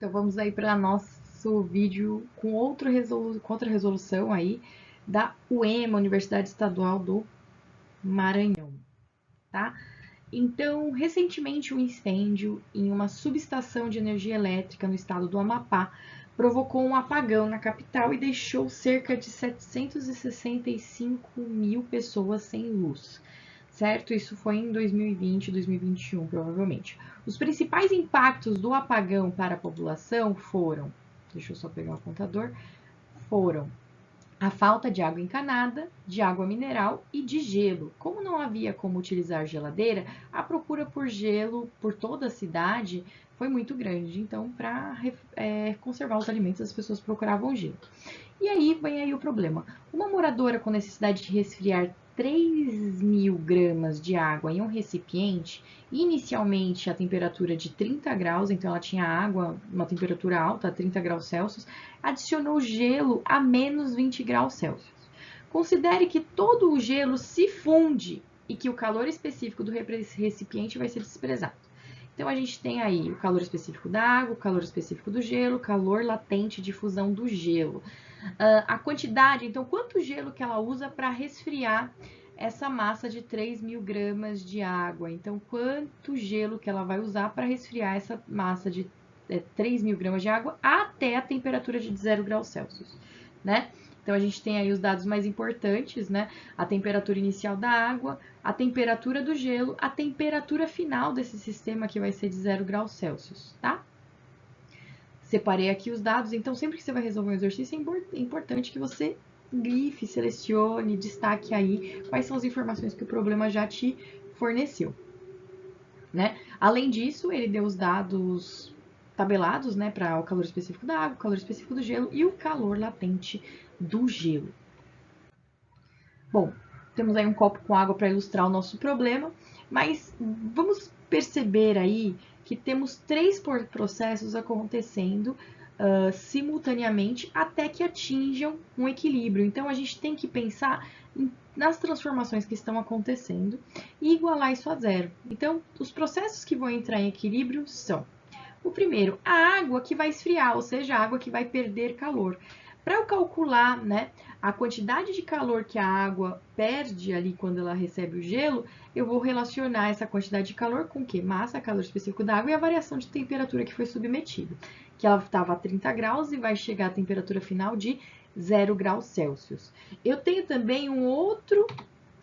Então vamos aí para nosso vídeo com outra resolução aí da UEMA, Universidade Estadual do Maranhão, tá? Então, recentemente um incêndio em uma subestação de energia elétrica no estado do Amapá provocou um apagão na capital e deixou cerca de 765 mil pessoas sem luz, certo? Isso foi em 2020, 2021, provavelmente. Os principais impactos do apagão para a população foram, deixa eu só pegar o apontador, foram a falta de água encanada, de água mineral e de gelo. Como não havia como utilizar geladeira, a procura por gelo por toda a cidade foi muito grande. Então, para conservar os alimentos, as pessoas procuravam gelo. E aí vem aí o problema. Uma moradora com necessidade de resfriar 3.000 gramas de água em um recipiente, inicialmente a temperatura de 30 graus, então ela tinha água, uma temperatura alta, 30 graus Celsius, adicionou gelo a menos 20 graus Celsius. Considere que todo o gelo se funde e que o calor específico do recipiente vai ser desprezado. Então, a gente tem aí o calor específico da água, o calor específico do gelo, o calor latente de fusão do gelo. A quantidade, então, quanto gelo que ela usa para resfriar essa massa de 3.000 gramas de água. Então, quanto gelo que ela vai usar para resfriar essa massa de 3.000 gramas de água até a temperatura de 0 graus Celsius, né? Então, a gente tem aí os dados mais importantes, né? A temperatura inicial da água, a temperatura do gelo, a temperatura final desse sistema que vai ser de 0 graus Celsius, tá? Separei aqui os dados, então sempre que você vai resolver um exercício é importante que você grife, selecione, destaque aí quais são as informações que o problema já te forneceu, né? Além disso, ele deu os dados tabelados, né, para o calor específico da água, o calor específico do gelo e o calor latente do gelo. Bom, temos aí um copo com água para ilustrar o nosso problema, mas vamos perceber aí que temos 3 processos acontecendo simultaneamente até que atinjam um equilíbrio. Então, a gente tem que pensar nas transformações que estão acontecendo e igualar isso a zero. Então, os processos que vão entrar em equilíbrio são: o primeiro, a água que vai esfriar, ou seja, a água que vai perder calor. Para eu calcular, né, a quantidade de calor que a água perde ali quando ela recebe o gelo, eu vou relacionar essa quantidade de calor com o quê? Massa, calor específico da água e a variação de temperatura que foi submetida. Que ela estava a 30 graus e vai chegar à temperatura final de 0 graus Celsius. Eu tenho também um outro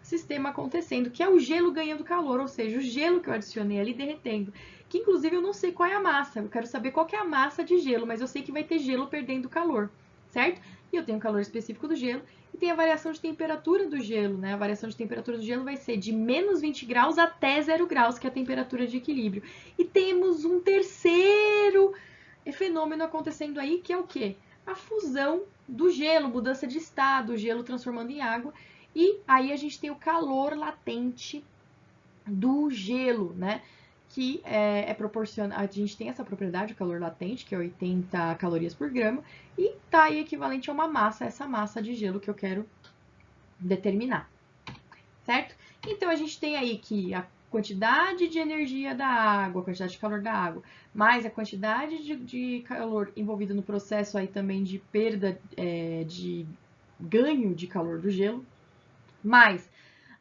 sistema acontecendo, que é o gelo ganhando calor, ou seja, o gelo que eu adicionei ali derretendo. Que inclusive eu não sei qual é a massa, eu quero saber qual que é a massa de gelo, mas eu sei que vai ter gelo perdendo calor, certo? E eu tenho o calor específico do gelo e tem a variação de temperatura do gelo, né? A variação de temperatura do gelo vai ser de menos 20 graus até 0 graus, que é a temperatura de equilíbrio. E temos um terceiro fenômeno acontecendo aí, que é o quê? A fusão do gelo, mudança de estado, o gelo transformando em água. E aí a gente tem o calor latente do gelo, né? Que é proporcional, a gente tem essa propriedade, o calor latente, que é 80 calorias por grama, e tá aí equivalente a uma massa, essa massa de gelo que eu quero determinar, certo? Então, a gente tem aí que a quantidade de energia da água, a quantidade de calor da água, mais a quantidade de calor envolvida no processo aí também de perda, de ganho de calor do gelo, mais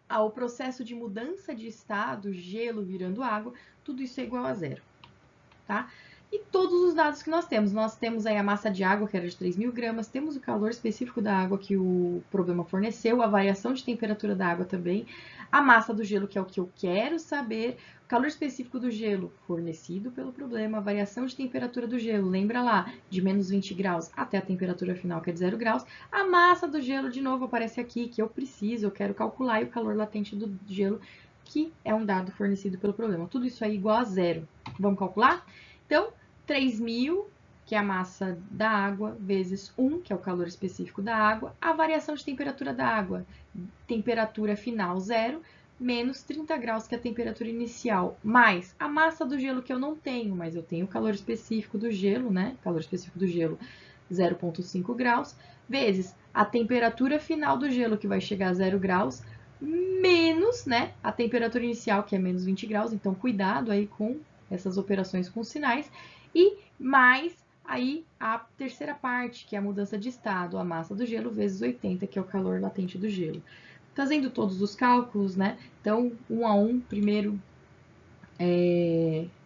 ao processo de mudança de estado, gelo virando água, tudo isso é igual a zero, tá? E todos os dados que nós temos aí a massa de água, que era de 3.000 gramas, temos o calor específico da água que o problema forneceu, a variação de temperatura da água também, a massa do gelo, que é o que eu quero saber, o calor específico do gelo fornecido pelo problema, a variação de temperatura do gelo, lembra lá, de menos 20 graus até a temperatura final, que é de 0 graus, a massa do gelo, de novo, aparece aqui, que eu preciso, eu quero calcular, e o calor latente do gelo, que é um dado fornecido pelo problema. Tudo isso aí igual a zero. Vamos calcular? Então, 3.000, que é a massa da água, vezes 1, que é o calor específico da água, a variação de temperatura da água, temperatura final 0, menos 30 graus, que é a temperatura inicial, mais a massa do gelo que eu não tenho, mas eu tenho o calor específico do gelo, né? Calor específico do gelo, 0,5 graus, vezes a temperatura final do gelo, que vai chegar a 0 graus, menos, né, a temperatura inicial, que é menos 20 graus, então cuidado aí com essas operações com sinais, e mais Aí, a terceira parte, que é a mudança de estado, a massa do gelo vezes 80, que é o calor latente do gelo. Fazendo todos os cálculos, né? Então, um a um, primeiro,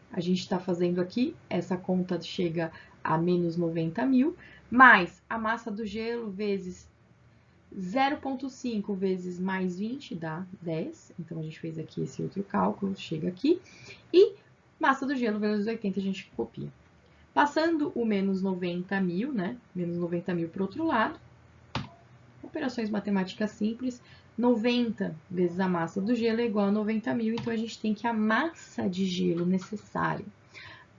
a gente está fazendo aqui, essa conta chega a menos 90 mil, mais a massa do gelo vezes 0,5 vezes mais 20 dá 10. Então, a gente fez aqui esse outro cálculo, chega aqui. E massa do gelo vezes 80 a gente copia. Passando o menos 90 mil, né? Menos 90 mil para o outro lado. Operações matemáticas simples. 90 vezes a massa do gelo é igual a 90 mil. Então, a gente tem que a massa de gelo necessária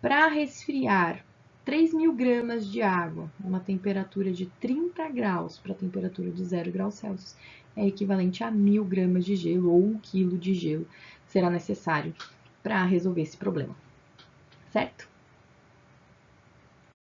para resfriar 3.000 gramas de água, numa temperatura de 30 graus para a temperatura de 0 graus Celsius, é equivalente a 1.000 gramas de gelo ou 1 quilo de gelo será necessário para resolver esse problema, certo?